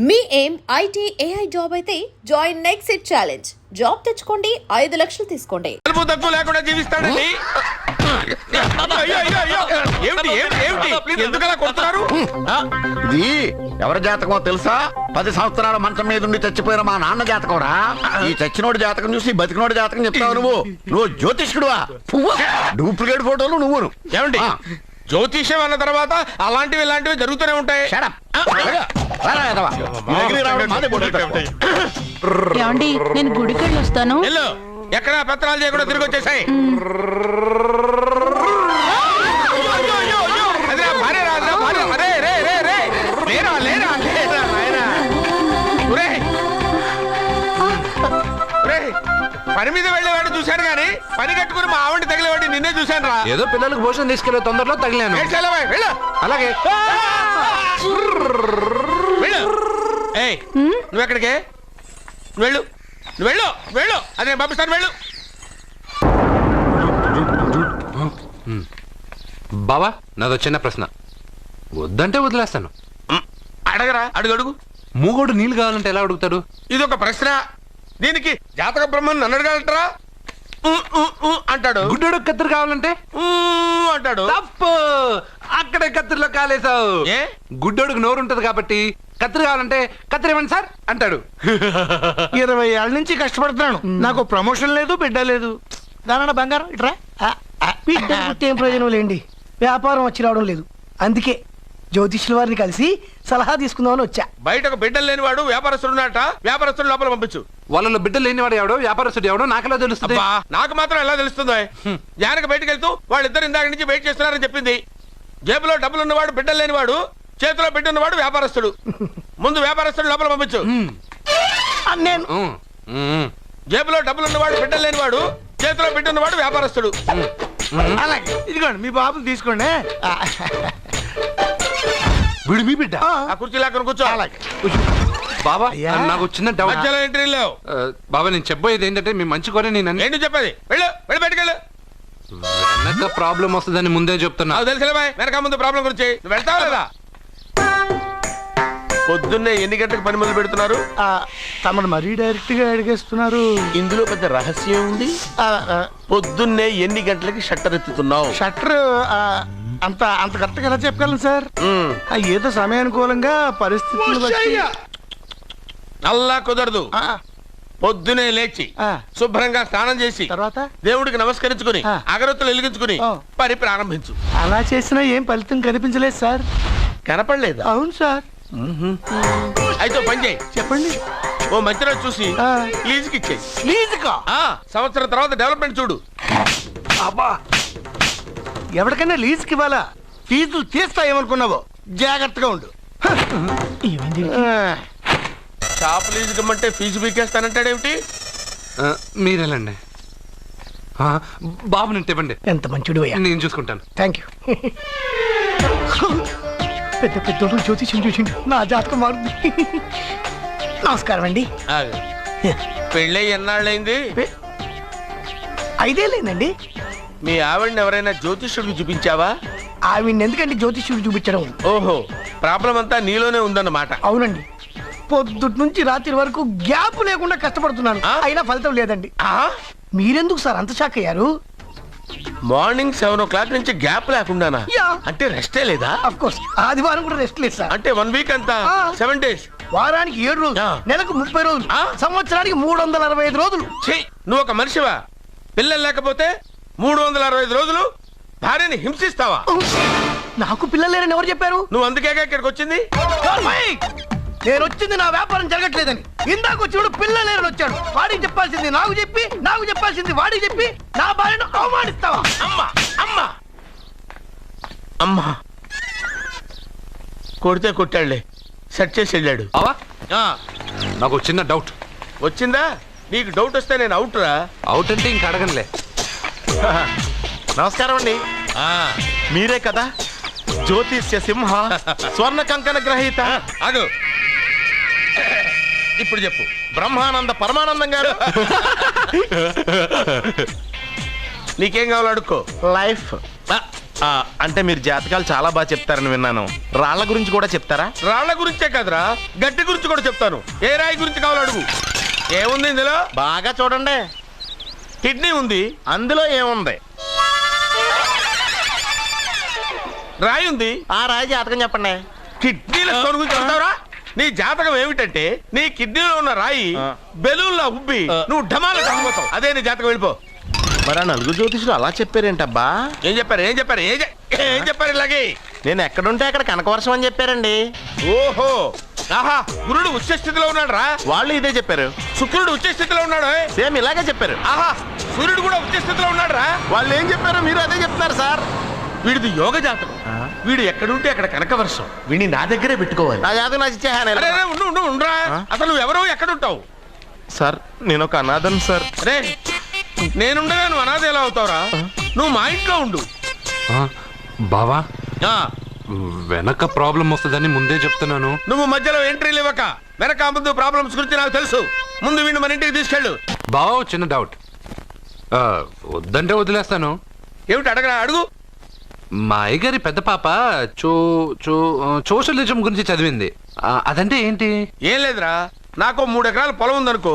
మీ ఏం IT AI job అయితే join next it challenge. Job తెచ్చుకోండి, 5 లక్షలు తీసుకోండి. తక్కువ లేకుండా జీవిస్తాడండి. ఎందుకలా కొడుతున్నారు? ఇది ఎవరి జాతకమో తెలుసా? 10 సంవత్సరాల మంచం మీద ఉండి చచ్చిపోయిన మా నాన్న జాతకం రా. ఈ చచ్చినోడి జాతకం చూసి బతికినోడి జాతకం చెప్తావు నువ్వు జ్యోతిష్కుడువా? డూప్లికేట్ ఫోటోలు నువ్వును. ఏమండి జ్యోతిష్యం అన్న తర్వాత అలాంటివి ఇలాంటివి జరుగుతూనే ఉంటాయి. ఏమండి నేను గుడికి వెళ్ళి వస్తాను. ఎక్కడ పత్రాలు చేయకుండా తిరిగి వచ్చేసాయి. పని మీద వెళ్ళేవాడు చూశాను గానీ పని కట్టుకుని మా ఆవిడ తగిలేవాడి నిన్నే చూశాను రా. ఏదో పిల్లలకు భోజనం తీసుకెళ్లే తొందరలో తగిలాను. అలాగే నువ్వు ఎక్కడికే? వెళ్ళు వెళ్ళు వెళ్ళు, అదే పంపిస్తాను వెళ్ళు. బావా నాదో చిన్న ప్రశ్న, వద్దంటే వదిలేస్తాను. అడగరా, అడుగు అడుగు. మూగోడు నీళ్ళు కావాలంటే ఎలా అడుగుతాడు? ఇది ఒక ప్రశ్న. దీనికి జాతక బ్రహ్మను నన్ను అడగలటరా? అంటాడు. గుడ్డోడు కత్తిరి కావాలంటే అంటాడు. తప్పు, అక్కడే కత్తిరిలో కాలేసావు. ఏ? గుడ్డోడుకు నోరు ఉంటది కాబట్టి కత్తిరి కావాలంటే కత్తిరి ఇవ్వండి సార్ అంటాడు. 20 ఏళ్ళ నుంచి కష్టపడుతున్నాను, నాకు ప్రమోషన్ లేదు, బిడ్డ లేదు. దానన్న బంగారం ఇట్రా. బిడ్డ పుట్టి ఏం ప్రయోజనం లేండి, వ్యాపారం వచ్చి రావడం లేదు. అందుకే జ్యోతిష్యుల వారిని కలిసి సలహా తీసుకుందామని వచ్చా. బయటకు బిడ్డలు లేనివాడు వ్యాపారస్తుడు ఉన్నట. వ్యాపారస్తుడు లోపల పంపించు. వాళ్ళలో బిడ్డలు లేనివాడు ఎవడో వ్యాపారస్తుడు ఎవడో నాకెలా తెలుస్తుంది? నాకు మాత్రం ఎలా తెలుస్తుందో? జానకి బయటకు వెళ్తూ వాళ్ళిద్దరు ఇందాక నుంచి వెయిట్ చేస్తున్నారని చెప్పింది. జేబులో డబ్బులు ఉన్నవాడు బిడ్డలు లేనివాడు, చేతిలో బిడ్డ ఉన్నవాడు వ్యాపారస్తుడు. ముందు వ్యాపారస్తుడు లోపల పంపించు. నేను జేబులో డబ్బులు ఉన్నవాడు బిడ్డలు లేనివాడు, చేతిలో బిడ్డ ఉన్నవాడు వ్యాపారస్తుడు. అలాగే ఇదిగోండి మీ బాబుని తీసుకోండి. వీడు మీ బిడ్డ? ఆ కుర్చీలో అక్కడ కూర్చో. బాబా నాకు చిన్న డౌట్. మధ్యలో ఎంట్రీ లేవు. బాబా నేను చెప్పబోయేది ఏంటంటే మీ మంచి కోరే నేను ఏంటి చెప్పేది? వెళ్ళు వెళ్ళి బయటకెళ్ళు. వెనక ప్రాబ్లం వస్తుందని ముందే చెప్తున్నా. నాకు తెలుసులే బాయ్, వెనక ముందు ప్రాబ్లం గురించి. నువ్వు వెళ్తావా లేదా? పొద్దున్నే ఎన్ని గంటలకు పని మొదలు పెడుతున్నారు? తమను మరీ డైరెక్ట్ గా అడిగేస్తున్నారు. ఇందులో పెద్ద రహస్యం ఉంది. పొద్దున్నే ఎన్ని గంటలకి షట్టర్ ఎత్తుతున్నావు? షట్టర్ అంత అంత కరెక్ట్గా ఎలా చెప్పగలను సార్? ఏదో సమయానుకూలంగా పరిస్థితులు బట్టి. అల్లా కుదరదు. పొద్దునే లేచి శుభ్రంగా స్నానం చేసి తర్వాత దేవుడికి నమస్కరించుకుని అగరొత్తులు వెలిగించుకుని పని ప్రారంభించు. అలా చేసినా ఏం ఫలితం కనిపించలేదు సార్. కనపడలేదా? అవును సార్. అయితే పని చేయి. చెప్పండి. ఓ మంచి రోజు చూసి లీజుకి ఇచ్చేయి. లీజుకా? సంవత్సరం తర్వాత డెవలప్మెంట్ చూడు. అబ్బా, ఎవరికైనా లీజుకి ఇవ్వాలా? ఫీజులు తీస్తాయేమనుకున్నావో, జాగ్రత్తగా ఉండు. షాప్ లీజుకి ఇమ్మంటే ఫీజు పీకేస్తానంటాడేమిటి? మీరేలండి బాబు, నేను ఇవ్వండి. ఎంత మంచిడు అయ్యా, నేను చూసుకుంటాను. Thank you. పెద్ద పెద్దోడు జ్యోతిష్యం చూసిండు, నా జాతకం మారుంది. నమస్కారం అండి. పెళ్ళై ఎన్నాళ్ళైంది? 5 ఏళ్ళైందండి. మీ ఆవిడని ఎవరైనా జ్యోతిష్యుడికి చూపించావా? ఆవిడ ఎందుకండి జ్యోతిష్యుడు చూపించడం? ఓహో, ప్రాబ్లం అంతా నీలోనే ఉందన్నమాట. అవునండి, పొద్దుటి నుంచి రాత్రి వరకు గ్యాప్ లేకుండా కష్టపడుతున్నాను, అయినా ఫలితం లేదండి. మీరెందుకు సార్ అంత షాక్ అయ్యారు? మార్నింగ్ 7 o'clock నుంచి గ్యాప్ లేకుండానా? అంటే రెస్టే లేదా? ఆఫ్ కోర్స్, ఆదివారం కూడా రెస్ట్ లేదు సార్. అంటే 1 వీక్ అంతా 7 days. వారానికి 7 రోజులు, నెలకు 30 రోజులు, సంవత్సరానికి 365 రోజులు. నువ్వు ఒక మనిషివా? పిల్లలు లేకపోతే 365 రోజులు భార్యని హింసిస్తావా? నాకు పిల్లలు లేరని ఎవరు చెప్పారు? నువ్వు అందుకేగా ఇక్కడికి వచ్చింది. నేను వచ్చింది నా వ్యాపారం జరగట్లేదని. ఇందాక వచ్చినప్పుడు పిల్లలు లేరని వచ్చాడు. వాడికి చెప్పాల్సింది నాకు చెప్పి, నాకు చెప్పాల్సింది వాడికి చెప్పి నా భార్యను అవమానిస్తావా? అమ్మా అమ్మా అమ్మా, కొడితే కొట్టాడులే, సెట్ చేసి వెళ్ళాడు. నాకు చిన్న డౌట్ వచ్చిందా? నీకు డౌట్ వస్తే నేను అవుట్ రా. అవుట్ అంటే ఇంక అడగనులే. నమస్కారం అండి. మీరే కదా జ్యోతిష్య సింహ స్వర్ణ కంకణ గ్రహీత? అదు ఇప్పుడు చెప్పు. బ్రహ్మానంద పరమానందం గారు. నీకేం కావాలో అడుక్కో. లైఫ్ అంటే మీరు జాతకాలు చాలా బాగా చెప్తారని విన్నాను. రాళ్ల గురించి కూడా చెప్తారా? రాళ్ల గురించే కాదురా, గట్టి గురించి కూడా చెప్తాను. ఏ రాయి గురించి కావాలో అడుగు. ఏముంది ఇందులో? బాగా చూడండి. కిడ్నీ ఉంది. అందులో ఏముంది? రాయి ఉంది. ఆ రాయి జాతకం చెప్పండి. కిడ్నీల స్టోన్ గురించి చెప్తావురా? నీ జాతకం ఏమిటంటే నీ కిడ్నీలో ఉన్న రాయి బెలూన్లా ఉబ్బి నువ్వు ఢమాల చచ్చిపోతావు. అదే నీ జాతకం. వెళ్ళిపో. మరి ఆ నలుగురు జ్యోతిషులు అలా చెప్పారేంటబ్బా? ఏం చెప్పారు ఇలాగే? నేను ఎక్కడుంటే అక్కడ కనకవర్షం అని చెప్పారండి. ఓహో, ఆహా, గురుడు ఉచ్చ స్థితిలో ఉన్నాడు రా. వాళ్ళు ఇదే చెప్పారు. శుక్రుడు ఉచ్చ స్థితిలో ఉన్నాడు. సేమ్ ఇలాగే చెప్పారు. ఆహా, సూర్యుడు కూడా ఉచ్చ స్థితిలో ఉన్నాడు రా. వాళ్ళు ఏం చెప్పారో మీరు అదే చెప్తున్నారు సార్. వీడిది యోగ జాతకం. వీడు ఎక్కడుంటే అక్కడ కనకవర్షం. వీడిని నా దగ్గరే పెట్టుకోవాలి. నా జాతకం నాకు ఇచ్చేహాను. అరే, ఉండరా. అసలు నువ్వెవరో ఎక్కడుంటావు? సార్ నేను ఒక అనాథం సార్. రే, నేనుండగా నువ్వు అనాథ ఎలా అవుతావురా? నువ్వు మా ఇంట్లో ఉండు. బావా, ఆ, వెనక ప్రాబ్లం వస్తుందని ముందే చెప్తున్నాను. నువ్వు మధ్యలో ఎంట్రీలు ఇవ్వక. వెనక ముందు ప్రాబ్లమ్స్ గురించి నాకు తెలుసు. ముందు వీడిని మన ఇంటికి తీసుకెళ్ళు. బావా, చిన్న డౌట్. వద్దంటే వదిలేస్తాను. ఏమిటి అడగరా? అడుగు. మా అయ్యగారి పెద్ద పాప సోషలిజం గురించి చదివింది. అదంటే ఏంటి? ఏం లేదురా, నాకు 3 ఎకరాల పొలం ఉందనుకో,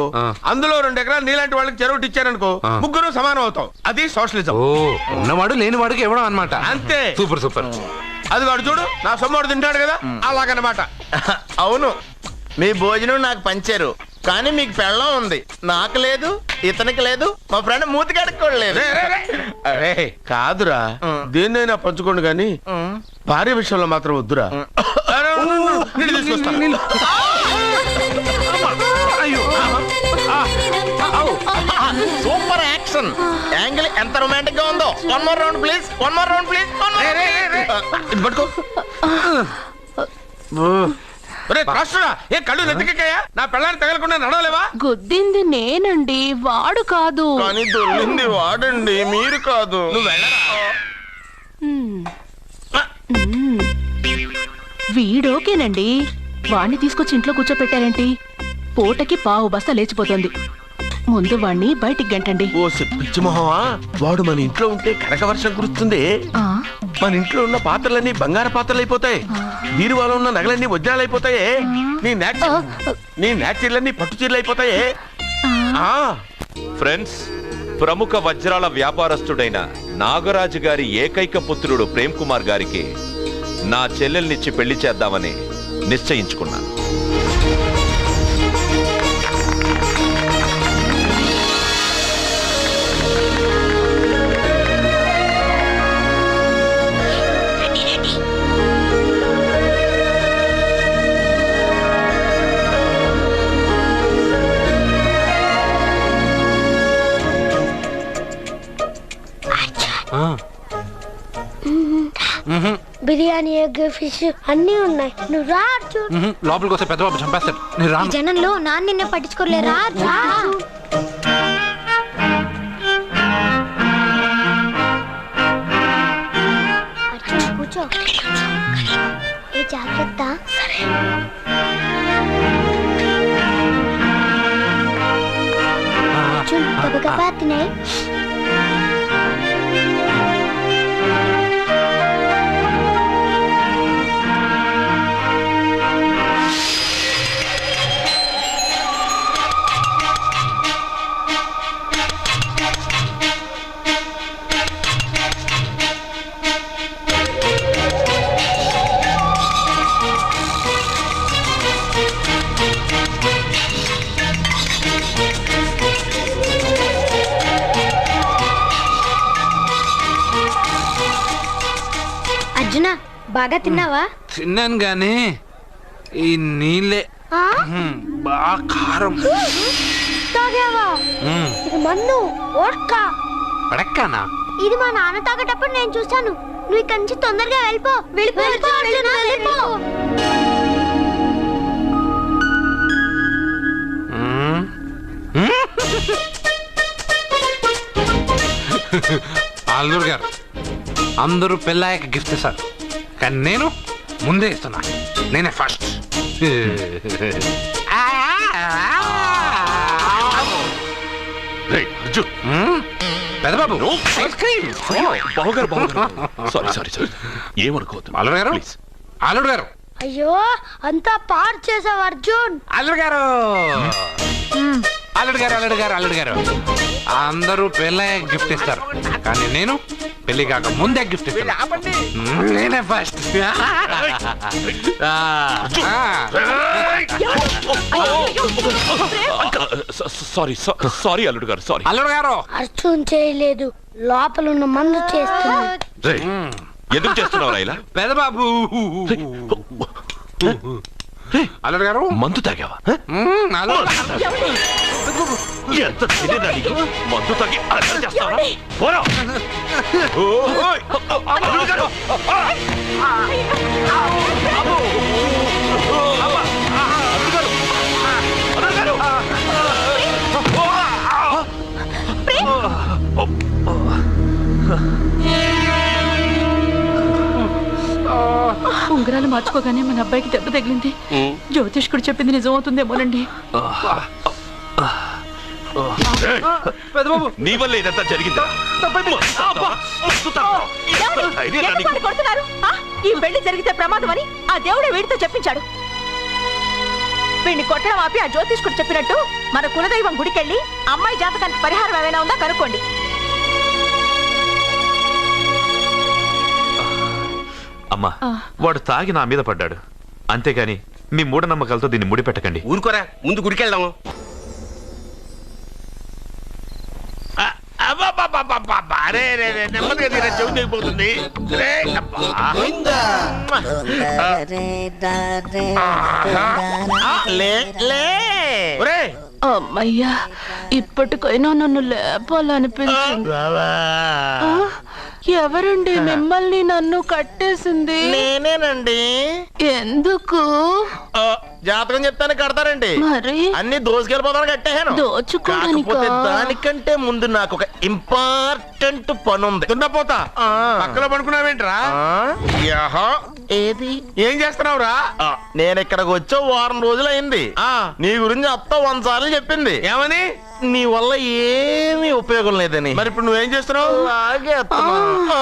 అందులో 2 ఎకరాలు నీలాంటి వాళ్ళకి చెరువు ఇచ్చారనుకో, ముగ్గురు సమానం అవుతాం. అది సోషలిజం. ఓ, ఉన్నవాడు లేని వాడికి ఇవ్వడం అనమాట. అంతే. Super super. అది వాడు చూడు, నా సొమ్మడు తింటాడు కదా, అలాగనమాట. అవును, మీ భోజనం నాకు పంచారు, కానీ మీకు పెళ్ళం ఉంది, నాకు లేదు, ఇతనికి లేదు, మా ఫ్రెండ్ మూతి కడుక్కోలేదు. అరే కాదురా, దేన్నైనా పంచుకోండి కానీ భార్య విషయంలో మాత్రం వద్దురా. నీళ్ళు తీసుకొస్తాను. సూపర్ యాక్షన్ యాంగిల్ ఎంత రొమాంటిక్ గా ఉందో. One more round please, one more round please. ఇది పట్టుకో. ఏ కళ్ళు నెత్తికెక్కాయా? నా పెళ్ళాన్ని తగలకుండా నడవలేవా? గుద్దింది నేనండి, వాడు కాదు. కానీ దొల్లింది వాడండి, మీరు కాదు. నువ్వు వెళ్ళరా. వీడోకేనండి, వాణ్ణి తీసుకొచ్చి ఇంట్లో కూర్చోపెట్టారేంటి? పూటకి పావు బస్తా లేచిపోతుంది. ముందు వాణ్ణి బయటికి గంటండి. ఓ పిచ్చి మొహమా, వాడు మన ఇంట్లో ఉంటే కనక వర్షం కురుస్తుంది. మన ఇంట్లో ఉన్న పాత్రలన్నీ బంగారు పాత్రలు అయిపోతాయి. బీరువాలో ఉన్న నగలన్నీ వజ్రాలు అయిపోతాయి. నీ నాచీర్లన్నీ పట్టు చీరలు అయిపోతాయి. ఫ్రెండ్స్, ప్రముఖ వజ్రాల వ్యాపారస్తుడైన నాగరాజు గారి ఏకైక పుత్రుడు ప్రేమ్ కుమార్ గారికి నా చెల్లెల్నిచ్చి పెళ్లి చేద్దామని నిశ్చయించుకున్నాను. బిర్యానీ, ఎగ్, ఫిష్ అన్నీ ఉన్నాయి. నువ్వు రా. లోపలికి వస్తే పెద్ద బాబు చంపేస్తాడు. నేను రాను. జనంలో నాన్న నిన్న పట్టించుకోలే. రా. కూర్చో. ఏ జాగ్రత్త. గబగబా తినాయి. అర్జున, బాగా తిన్నావా? తిన్నాను గానీ ఈ నీళ్ళే బాగా కారం. తాగావా? ఇది మన్ను ఓడ్కా. పడక్కానా? ఇది మా నాన్న తాగేటప్పుడు నేను చూశాను. నువ్వు ఇక్కడి నుంచి తొందరగా వెళ్ళిపో. వెళ్ళిపో అర్జున, వెళ్ళిపో. అల్లూరు గారు, అందరూ పెళ్ళాయక గిఫ్ట్ ఇస్తారు, కానీ నేను ముందే ఇస్తున్నా. నేనే ఫస్ట్. పెదబాబు బావగారు సారీ సారీ సారీ ఏమనుకోవద్దు అల్లుడు గారు ప్లీజ్. అల్లుడు గారు అయ్యో అంతా పాడు చేసావు అర్జున్. అల్లుడు గారు అల్లుడు గారు అల్లుడు గారు అల్లుడు గారు అందరూ పెళ్ళయ్యాక గిఫ్ట్ ఇస్తారు, కానీ నేను పెళ్లి కాక ముందే గిఫ్ట్ ఇస్తాను. నేనే ఫస్ట్. సారీ సారీ అల్లుడు గారు సారీ. అల్లుడు గారు అర్జున్ చేయలేదు, లోపల ఉన్న మందు చేస్తున్నా. రేయ్, ఎందుకు చేస్తున్నావు ఇలా? పెదబాబు అల్లుడు గారు మందు తాగావా? అల్లుడు ఎంత తెలియదా నీకు? మందు తాగి అల్లరి చేస్తావా? పోరా. ఓయ్, అల్లుడు గారు. ఉంగరాలు మార్చుకోగానే మన అబ్బాయికి దెబ్బ తగిలింది. జ్యోతిష్కుడు చెప్పింది నిజమవుతుందేమోనండి. పెదబాబు నీ వల్ల ఇదంతా జరిగిందా? ఈ పెళ్లి జరిగితే ప్రమాదం అని ఆ దేవుడే వీడితో చెప్పించాడు. వీడిని కొట్టడం ఆపి ఆ జ్యోతిష్కుడు చెప్పినట్టు మన కులదైవం గుడికెళ్ళి అమ్మాయి జాతకానికి పరిహారం ఏమైనా ఉందా కనుక్కోండి. అమ్మా, వాడు తాగి నా మీద పడ్డాడు, అంతేగాని మీ మూఢనమ్మకాలతో దీన్ని ముడిపెట్టకండి. ఊరుకోరా, ముందు గుడికెళ్దాము. నెమ్మదిగా తీరా, చెవి తెగిపోతుంది. అమ్మయ్యా, ఇప్పటికైనా నన్ను లేపాలనిపించింది. ఎవరండి మిమ్మల్ని నన్ను కట్టేసింది? నేనేనండి. ఎందుకు? జాతకం చెప్తాను కడతారండి. మరి అన్ని దోసుకెళ్ళిపోతాను కట్టేహాను. దోచుకోవడానికా? కాకపోతే దానికంటే ముందు నాకు ఒక ఇంపార్టెంట్ పని ఉంది. దున్నపోతా పక్కలో పడుకున్నావేంట్రా? ఏది ఏం చేస్తున్నావురా? నేను ఇక్కడికి వచ్చే వారం రోజులు అయింది. నీ గురించి అత్త 100 సార్లు చెప్పింది. ఏమని? నీ వల్ల ఏమీ ఉపయోగం లేదని. మరి ఇప్పుడు నువ్వేం చేస్తున్నావు? అలాగే అత్తమా.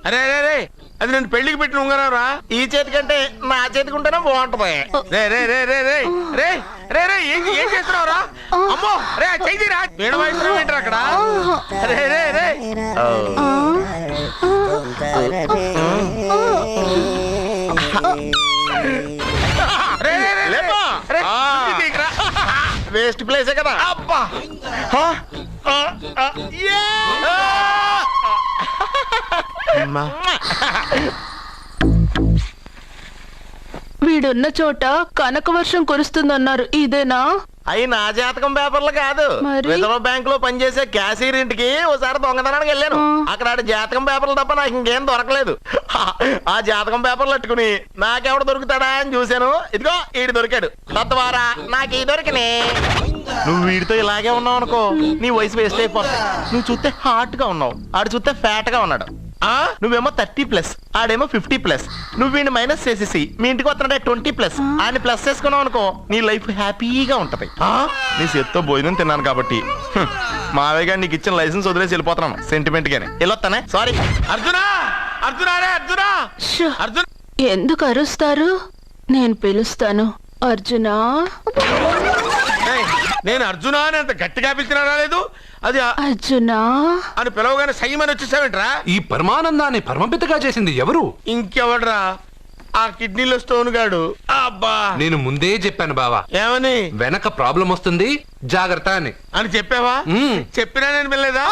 అరే అరే రే, అది నేను పెళ్లికి పెట్టిన ఉంగరారా? ఈ చేతి కంటే నా చేతికి ఉంటేనే బాగుంటది. రే రే రే రే రే రే రే రే ఏం చేస్తున్నావురా? అమ్మో రే, చెయ్యిరా. వీణ వయసు ఏంట్రా అక్కడ? రే రే రే రే రే రే లేపా. రే, ఇది తీయకురా. వేస్ట్ ప్లేసే కదా. అబ్బా. వీడున్న చోట కనక వర్షం కురుస్తుందన్నారు, ఇదేనా? అయి నా జాతకం పేపర్లు కాదు. మరి? రిజర్వ్ బ్యాంక్ లో పనిచేసే క్యాషియర్ ఇంటికి ఓసారి దొంగతనానికి వెళ్ళాను. అక్కడ ఆడ జాతకం పేపర్లు తప్ప నాకు ఇంకేం దొరకలేదు. ఆ జాతకం పేపర్లు పట్టుకుని నాకెవడు దొరుకుతాడా అని చూశాను. ఇదిగో ఈడు దొరికాడు. తద్వారా నాకు ఈ దొరికినే. నువ్వు వీడితో ఇలాగే ఉన్నావు అనుకో, నీ వయసు వేస్ట్ అయిపోతుంది. నువ్వు చూస్తే హాట్ గా ఉన్నావు, ఆడు చూస్తే ఫ్యాట్ గా ఉన్నాడు. నువ్వేమో 30+, ఆడేమో 50+. నువ్వు వీడిని మైనస్ చేసేసి మీ ఇంటికి వస్తున్నాడే 20+, ఆయన ప్లస్ చేసుకున్నావు అనుకో, నీ లైఫ్ హ్యాపీగా ఉంటది. నీ చేత్తో భోజనం తిన్నాను కాబట్టి మావయ్య గారు నీకు ఇచ్చిన లైసెన్స్ వదిలేసి వెళ్ళిపోతున్నాను సెంటిమెంట్ గానే. వెళ్ళొస్తానే. సారీ. అర్జునా, అర్జునా రే అర్జునా, షో, అర్జున్. ఎందుకు అరుస్తారు? నేను పిలుస్తాను. అర్జునా. నేను అర్జునా అని అంత గట్టిగా పిలిచినా రాలేదు. అది అర్జునా అని పిలవగానే సైమని వచ్చేసావేంట్రా? ఈ పరమానందాన్ని పరమపితగా చేసింది ఎవరు? ఇంకెవడ్రా? ఆ కిడ్నీలో స్టోన్ గాడు. అబ్బా, నేను ముందే చెప్పాను బావా, ఏమని? వెనక ప్రాబ్లం వస్తుంది, జాగ్రత్త అని. అని చెప్పావా? చెప్పినా నేను వెళ్ళలేదా?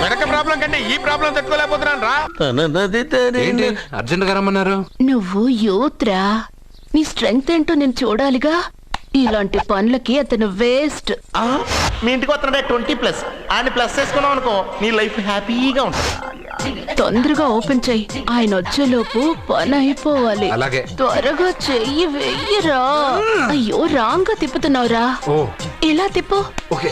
వెనక ప్రాబ్లం కంటే ఈ ప్రాబ్లం తట్టుకోలేకపోతున్నాను రా. ఏంటి అర్జెంట్ గా రమ్మన్నారు? నువ్వు యూత్రా, నీ స్ట్రెంగ్త్ ఏంటో నేను చూడాలిగా. ఇలాంటి పనులకి అతను వేస్ట్. మీ ఇంటికి వస్తున్నాడే 20+, ఆయన ప్లస్ చేసుకున్నావు అనుకో, నీ లైఫ్ హ్యాపీగా ఉంటుంది. తొందరగా ఓపెన్ చెయ్యి, ఆయన వచ్చేలోపు పని అయిపోవాలి. అలాగే. త్వరగా చెయ్యి వెయ్యరా. అయ్యో, రాంగ్ గా తిప్పుతున్నావురా. ఓ, ఇలా తిప్పు. ఓకే.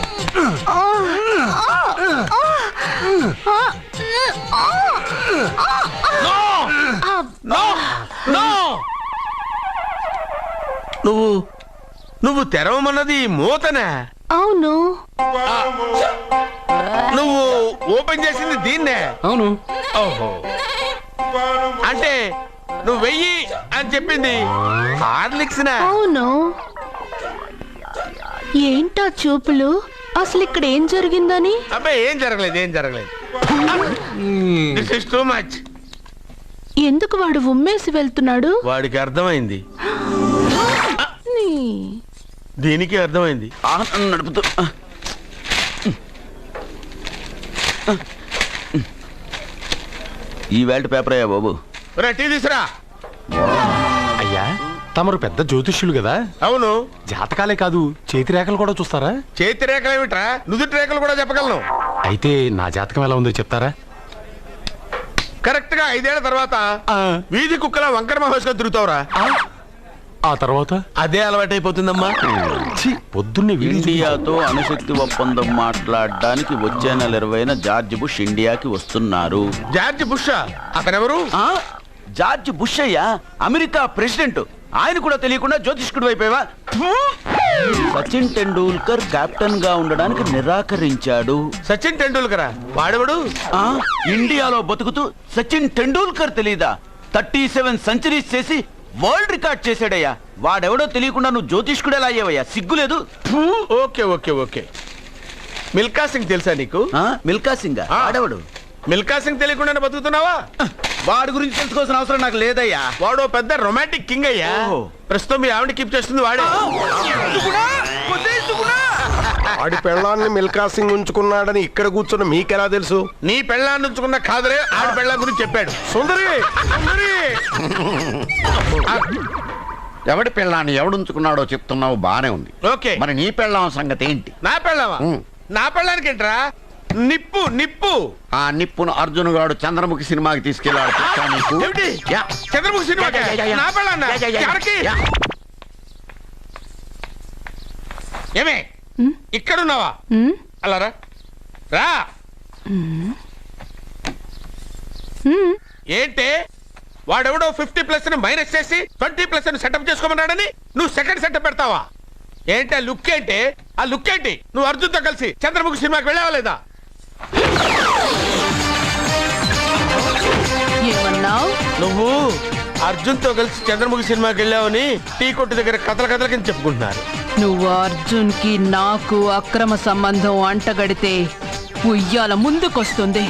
నువ్వు తెరవమన్నది మూతనే. అవును. నువ్వు ఓపెన్ చేసింది దీన్నే. అవును. ఓహో, అంటే నువ్వు వెయ్యి అని చెప్పింది హార్లిక్స్. అవును. ఏంటా చూపులు? అసలు ఇక్కడ ఏం జరిగిందని? అబ్బాయి ఏం జరగలేదు. This is too much. ఎందుకు వాడు ఉమ్మేసి వెళ్తున్నాడు? వాడికి అర్థమైంది, దీనికి అర్థమైంది. నడుపుతూ ఈ వేల్ట్ పేపర్ అయ్యా బాబు. టీ తీసురా. అయ్యా తమరు పెద్ద జ్యోతిష్యులు కదా. అవును. జాతకాలే కాదు చేతి రేఖలు కూడా చూస్తారా? చేతి రేఖలు ఏమిట్రా, నుదుటి రేఖలు కూడా చెప్పగలను. అయితే నా జాతకం ఎలా ఉందో చెప్తారా? కరెక్ట్ గా 5 ఏళ్ల తర్వాత వీధి కుక్కల వంకర మహేష్గా తిరుగుతావురా. ఆ తర్వాత అదే అలవాటైపోతుందమ్మా. పొద్దున్నే ఇండియాతో అణుశక్తి ఒప్పందం మాట్లాడడానికి వచ్చే నెల 20న జార్జ్ బుష్ ఇండియాకి వస్తున్నారు. జార్జ్ బుష్ అతనెవరు? జార్జ్ బుష్ అయ్యా, అమెరికా ప్రెసిడెంట్. ఆయన కూడా తెలియకుండా జ్యోతిష్కుడు వైపోయావా? సచిన్ టెండూల్కర్ కెప్టెన్ గా ఉండడానికి నిరాకరించాడు. సచిన్ టెండూల్కరా? వాడెవడు? ఇండియాలో బతుకుతూ సచిన్ టెండూల్కర్ తెలీదా? 37 సెంచరీస్ చేసి వరల్డ్ రికార్డ్ చేశాడయ్యా. వాడెవడో తెలియకుండా నువ్వు జ్యోతిష్కుడు ఎలా అయ్యావయ్యా? సిగ్గులేదు. ఓకే. మిల్కా సింగ్ తెలుసా నీకు? మిల్కా సింగ్ వాడెవడు? మిల్కా సింగ్ తెలియకుండానే బతుకుతున్నావా? వాడి గురించి తెలుసుకోవాల్సిన అవసరం నాకు లేదయ్యా. వాడు పెద్ద రొమాంటిక్ కింగ్ అయ్యా. ప్రస్తుతం మీ ఆవిడ కీప్ చేస్తుంది వాడే. వాడి పెళ్ళాన్ని మిల్కా సింగ్ ఉంచుకున్నాడని ఇక్కడ కూర్చున్న మీకెలా తెలుసు? నీ పెళ్ళాన్ని ఉంచుకున్న కాదరే ఆడి పెళ్ళాం గురించి చెప్పాడు. సుందరి ఎవడి పెళ్ళాన్ని ఎవడుంచుకున్నాడో చెప్తున్నావు, బానే ఉంది. ఓకే, మరి నీ పెళ్ళాం సంగతి ఏంటి? నా పెళ్ళావా? నా పెళ్ళానికి ఏంట్రా? నిప్పు. ఆ నిప్పును అర్జున్ గాడు చంద్రముఖి సినిమాకి తీసుకెళ్ళాడు. చంద్రముఖి సినిమా నా పెళ్ళాన్నా? ఏమే ఇక్కడున్నావా? అలా రా. ఏంటే వాడెవడో 50+ మైనస్ చేసి 20+ సెటప్ చేసుకోమన్నాడని నువ్వు సెకండ్ సెటప్ పెడతావా? ఏంటి ఆ లుక్ ఏంటి? నువ్వు అర్జున్తో కలిసి చంద్రముఖి సినిమాకి వెళ్ళావా లేదా? నువ్వు అర్జున్తో కలిసి చంద్రముఖి సినిమాకి వెళ్ళావని టీ కొట్టు దగ్గర కథల కింద చెప్పుకుంటున్నారు. నువ్వు అర్జున్ కి నాకు అక్రమ సంబంధం అంటగడితే ఉయ్యాల ముందుకొస్తుంది.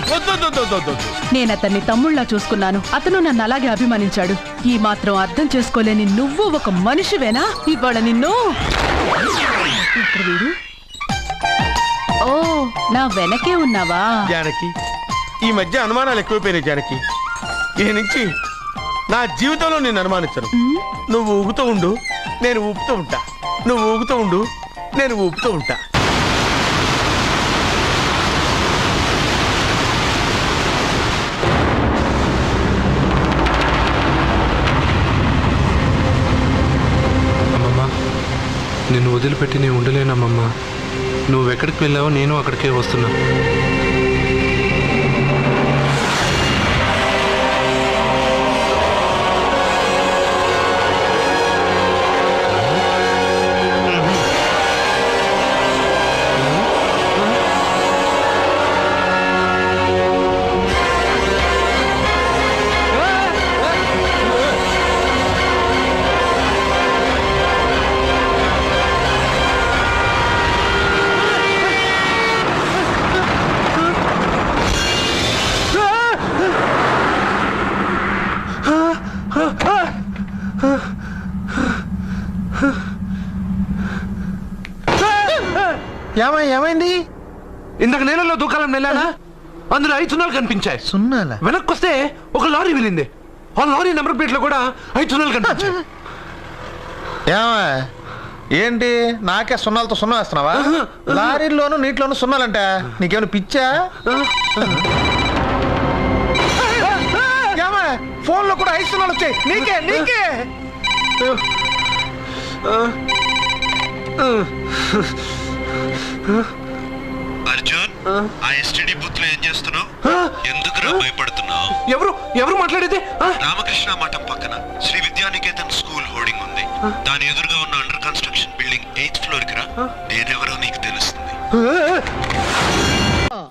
నేను అతన్ని తమ్ముళ్ళ చూసుకున్నాను. అతను నన్ను అలాగే అభిమానించాడు. ఈ మాత్రం అర్థం చేసుకోలేని నువ్వు ఒక మనిషివేనా? ఇవాళ నిన్ను ఓ నా వెనకే ఉన్నావా? జానకి, ఈ మధ్య అనుమానాలు ఎక్కువైపోయినాయి జానకి. ఈ నుంచి నా జీవితంలో నేను అనుమానించను. నువ్వు ఊగుతూ ఉండు, నేను ఊపుతూ ఉంటా. నువ్వు ఊగుతూ ఉండు, నేను ఊపుతూ ఉంటా. అమ్మమ్మ, నిన్ను వదిలిపెట్టి నేను ఉండలేనమ్మమ్మ. నువ్వు ఎక్కడికి వెళ్ళావో నేను అక్కడికే వస్తున్నా. ఏమైంది? ఇందాక నేలలో దూకాలం వెళ్ళానా? అందులో 5 సున్నాలు కనిపించాయి. సున్నాలా? వెనక్కి వస్తే ఒక లారీ వెళ్ళింది. ఆ లారీ నెంబర్ ప్లేట్ లో కూడా 5 సున్నాలు కనిపించాయి. ఏంటి నాకే సున్నాలతో సున్నా వేస్తున్నావా? లారీల్లోనూ నీటిలోనూ సున్నాలంట. నీకేమైనా పిచ్చా? ఫోన్ లో కూడా 5 సున్నాలు వచ్చాయి. నీకే అర్జున్, ఆ ఎస్టీడీ బూత్ లో ఏం చేస్తున్నావు? ఎందుకురా భయపడుతున్నావు? ఎవరు మాట్లాడేది? రామకృష్ణ మఠం పక్కన శ్రీ విద్యానికేతన్ స్కూల్ హోర్డింగ్ ఉంది. దాని ఎదురుగా ఉన్న under construction building 8th floor కి రా. నేనెవరో నీకు తెలుస్తుంది.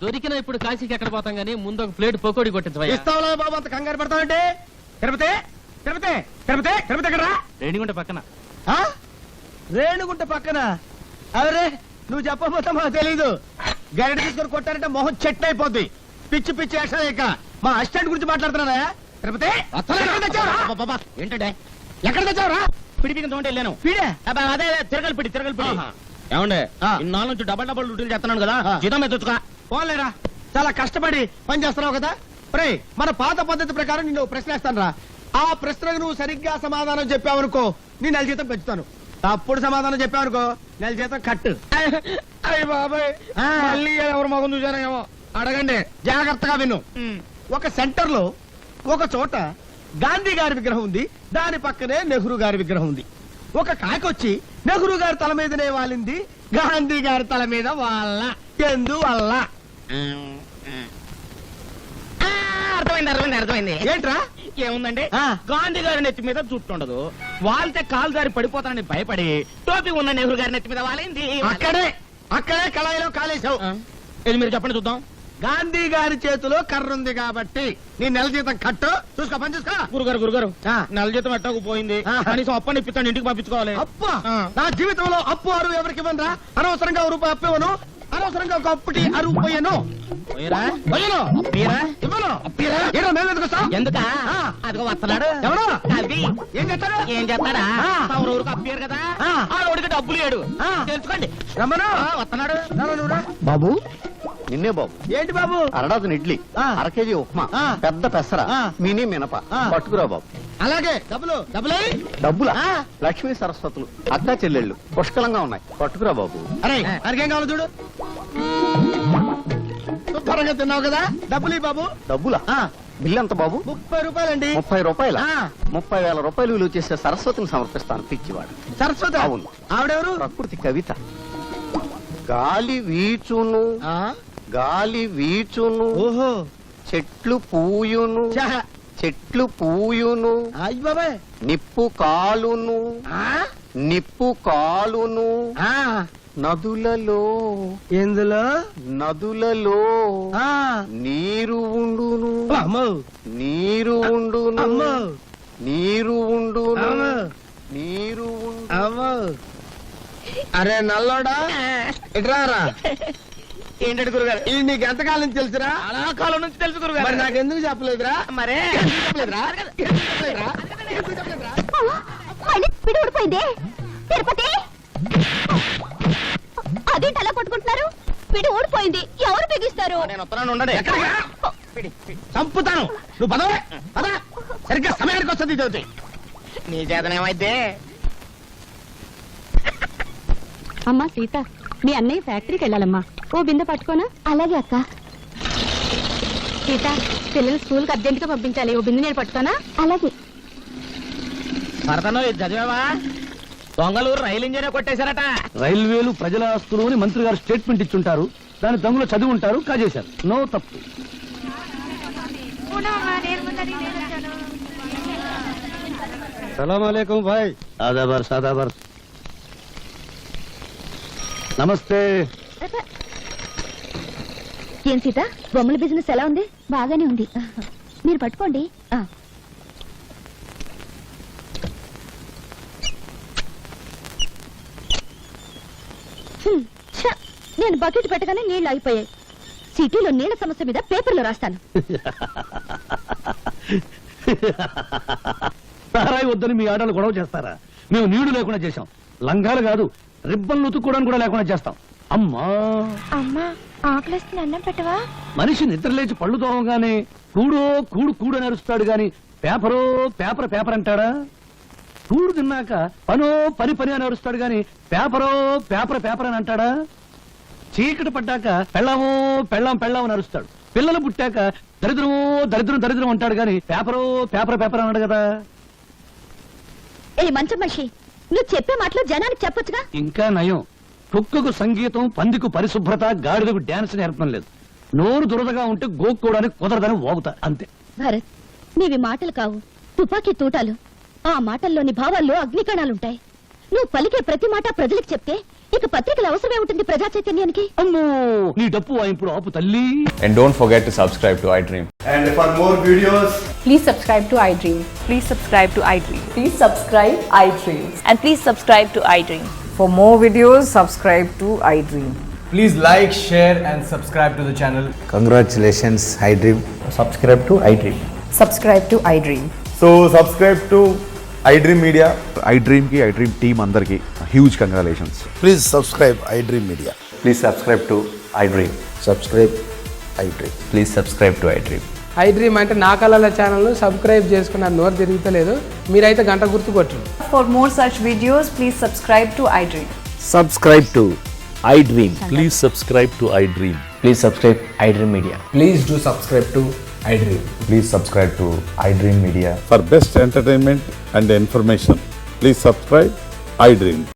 దొరికిన ఇప్పుడు కాశీకి ఎక్కడ పోతాం గానీ ముందు ఒక ప్లేట్ పకోడీ కొట్టించవయ్యా. ఇస్తావులా బాబు, అంత కంగారు పడతావంటే? తిరుపతి తిరుపతి తిరుపతి తిరుపతి ఎక్కడ? రేణిగుంట పక్కన. రేణుగుంట పక్కన. అరే నువ్వు చెప్పబోతా మాకు తెలీదు. గరిట తీసుకొని కొట్టారంటే మొహం చెట్టు అయిపోద్ది. పిచ్చి పిచ్చి యాక్షన్ ఇక మా అసిస్టెంట్ గురించి మాట్లాడుతున్నారా? తిరుపతి ఏంటంటే ఎక్కడ తెచ్చావురా? పిడిపికి తోంటే వెళ్ళాను. పీడే అదే తిరగలిపిడి తిరగలిపిడి. ఏమండే ఇన్నాళ్ళ నుంచి డబల్ డబల్ డ్యూటీలు చేస్తున్నాను కదా, జీతం మీద తెచ్చుకో. పోలేరా, చాలా కష్టపడి పని చేస్తున్నావు కదా. రే మన పాత పద్ధతి ప్రకారం నిన్ను ప్రశ్న వేస్తాను రా. ఆ ప్రశ్నకు నువ్వు సరిగ్గా సమాధానం చెప్పావనుకో నీ నెల జీతం పెంచుతాను. తప్పుడు సమాధానం చెప్పావనుకో నెల జీతం కట్టు. అయ్య బాబాయ్, మళ్ళీ ఎవరు మగం చూసారో ఏమో. అడగండి, జాగ్రత్తగా విను. ఒక సెంటర్ లో ఒక చోట గాంధీ గారి విగ్రహం ఉంది, దాని పక్కనే నెహ్రూ గారి విగ్రహం ఉంది. ఒక కాకొచ్చి నెహ్రూ గారి తల మీదనే వాలింది, గాంధీ గారి తల మీద వాళ్ళ. ఎందువల్ల? అర్థమైంది. ఏంట్రా? ఏముందండి, గాంధీ గారి నెత్తి మీద జుట్టు ఉండదు, వాళ్తే కాలు జారి పడిపోతానని భయపడి టోపీ ఉన్న నెహ్రూ గారి నెత్తి మీద వాలింది. అక్కడే కళాయిలో కాలేశావు. ఇది మీరు చెప్పండి చూద్దాం. గాంధీ గారి చేతిలో కర్ర ఉంది కాబట్టి నీ నెల జీతం కట్టు. చూసుకో, పని చూసుకో. గురుగారు నెల జీతం ఎట్టకు పోయింది, కనీసం అప్పని ఇప్పిస్తాను, ఇంటికి పంపించుకోవాలి. అప్ప నా జీవితంలో అప్పు అరువు ఎవరికి ఇవ్వనరా. అనవసరంగా ఒక రూపాయి అప్పు ఇవ్వను, అనవసరంగా ఒక అప్పుటి అరువు పోయాను. ఎందుక అదిగో వస్తున్నాడు. ఎవరు? ఏం చేస్తాడా? ఊరికి అప్పారు కదా, ఆ రోడ్డుకి డబ్బులు లేడు తెలుసుకోండి. రమ్మను, వస్తున్నాడు. బాబు నిన్నే బాబు. ఏంటి బాబు? అరడాజన్ ఇడ్లీ, అర కేజీ ఉప్మా, పెద్ద పెసర, మినీ మినప పట్టుకురా బాబు. అలాగే డబ్బులే. డబ్బులా? లక్ష్మీ సరస్వతులు అక్కా చెల్లెళ్ళు పుష్కలంగా ఉన్నాయి, పట్టుకురా బాబు. అరే అరికేం కావాలి చూడు. శుభ్రంగా తిన్నావు కదా, డబ్బులు ఈ బాబు. డబ్బులా? బిల్లు ఎంత బాబు? 30 రూపాయలండి. 30 రూపాయల? 30,000 రూపాయలు విలువ చేసే సరస్వతిని సమర్పిస్తాను. పిచ్చివాడు. సరస్వతి? అవును. ఆవిడెవరు? ప్రకృతి కవిత. గాలి వీచును, గాలి వీచును, ఓహో, చెట్లు పూయును, చెట్లు పూయును, అయ్య బాబాయ్, నిప్పు కాలును, నిప్పు కాలును, నదులలో. ఎందులో? నదులలో నీరు ఉండును, నీరు ఉండును, నీరు ఉండును, నీరు ఉండును. అరే నల్లోడా, ఇట్రారా. ఏంటంటే గురుగారు, ఇది నీకు ఎంతకాలం నుంచి తెలుసురా? చాలా కాలం నుంచి తెలుసు గురుగారు. మరి నాకెందుకు చెప్పలేదురా? మరే పిడి ఊడిపోయింది. తిరుపతి, అదేంటి అలా పట్టుకుంటున్నారు? పిడి ఊడిపోయింది, ఎవరు బిగిస్తారు? నేను వస్తున్నాను, ఉండండి. చంపుతాను. నువ్వు పదవే పద, సరిగ్గా సమయానికి వస్తుంది ఇది. నీ చేతనేమైతే. అమ్మా సీత, మీ అన్నయ్య ఫ్యాక్టరీకి వెళ్ళాలమ్మా, ఓ బిందె పట్టుకోనా? అలాగే అక్క. సీత, పిల్లలు స్కూల్కి అర్జెంట్ గా పంపించాలి, ఓ బిందె నేను పట్టుకోనా? అలాగే. భరతను ఇది చదివావా? దొంగలు రైలు ఇంజనే కొట్టేశారట. రైల్వేలు ప్రజల ఆస్తులు అని మంత్రి గారు స్టేట్మెంట్ ఇచ్చుంటారు, దాని దొంగలు చదివి ఉంటారు, కాజేశారు. నో తప్పు. సలాం భాయ్. ఆదాబర్ సాదాబర్. నమస్తే. ఏం సీత, బొమ్మల బిజినెస్ ఎలా ఉంది? బాగానే ఉంది, మీరు పట్టుకోండి. నేను బకెట్ పెట్టగానే నీళ్లు ఆగిపోయాయి. సిటీలో నీళ్ల సమస్య మీద పేపర్లో రాస్తాను. సారాయి వద్దని మీ ఆటలు గొడవ చేస్తారా? మేము నీళ్లు లేకుండా చేశాం. లంగాలు కాదు, రిబ్బన్లు ఉతుక్కోవడానికి కూడా లేకుండా చేస్తాం. అమ్మా అమ్మా, ఆకలిస్తుంది, అన్నం పెట్టవా? మనిషి నిద్ర లేచి పళ్ళు తోమగానే కూడో కూడు కూడు అని అరుస్తాడు గాని పేపరో పేపర్ పేపర్ అంటాడా? కూడు తిన్నాక పనో పని పని అని అరుస్తాడు గాని పేపరో పేపర్ పేపర్ అని అంటాడా? చీకటి పడ్డాక పెళ్ళామో పెళ్ళాం పెళ్ళాం అని అరుస్తాడు. పిల్లలు పుట్టాక దరిద్రమో దరిద్రం దరిద్రం అంటాడు గాని పేపరో పేపర్ పేపర్ అన్నాడు కదా. ఏ మంచం మనిషి, నువ్వు చెప్పే మాటలు జనానికి చెప్పొచ్చుగా. ఇంకా నయం, కుక్కకు సంగీతం, పందికు పరిశుభ్రత, గాడిదకు డాన్స్ నేర్పడం లేదు. నోరు దురదగా ఉంటే గోక్కోవడానికి కుదరదని వాగుతా అంతే. భరత్, నీవి మాటలు కావు, తుపాకీ తూటాలు. ఆ మాటల్లోని భావాల్లో అగ్నికణాలుంటాయి. నువ్వు పలికే ప్రతి మాట ప్రజలకు చెప్తే ఇక పత్రికల అవసరమే ఉంటుంది ప్రజా చైతన్యానికి. అమ్మో నీ డప్పు వాయింపుడు ఆపు తల్లి. And don't forget to subscribe to iDream. And for more videos, please subscribe to iDream. Please subscribe to iDream. Please subscribe iDream. And please subscribe to iDream. For more videos, subscribe to iDream. Please like, share and subscribe to the channel. Congratulations, iDream. Subscribe to iDream. Subscribe to iDream. So subscribe to iDream Media. iDream ki iDream team andarki huge congratulations. Please subscribe iDream Media. Please subscribe to iDream. Subscribe iDream. Please subscribe to iDream. iDream అంటే నా కళల channel subscribe చేసుకున్న నోరు తిరుగుతలేదు. మీరైతే గంట గుర్తు కొట్టండి. For more such videos, please subscribe to iDream. Subscribe to iDream. Please subscribe to iDream. Please subscribe iDream Media. Please do subscribe to iDream. Please subscribe to iDream Media. for best entertainment and information, please subscribe iDream.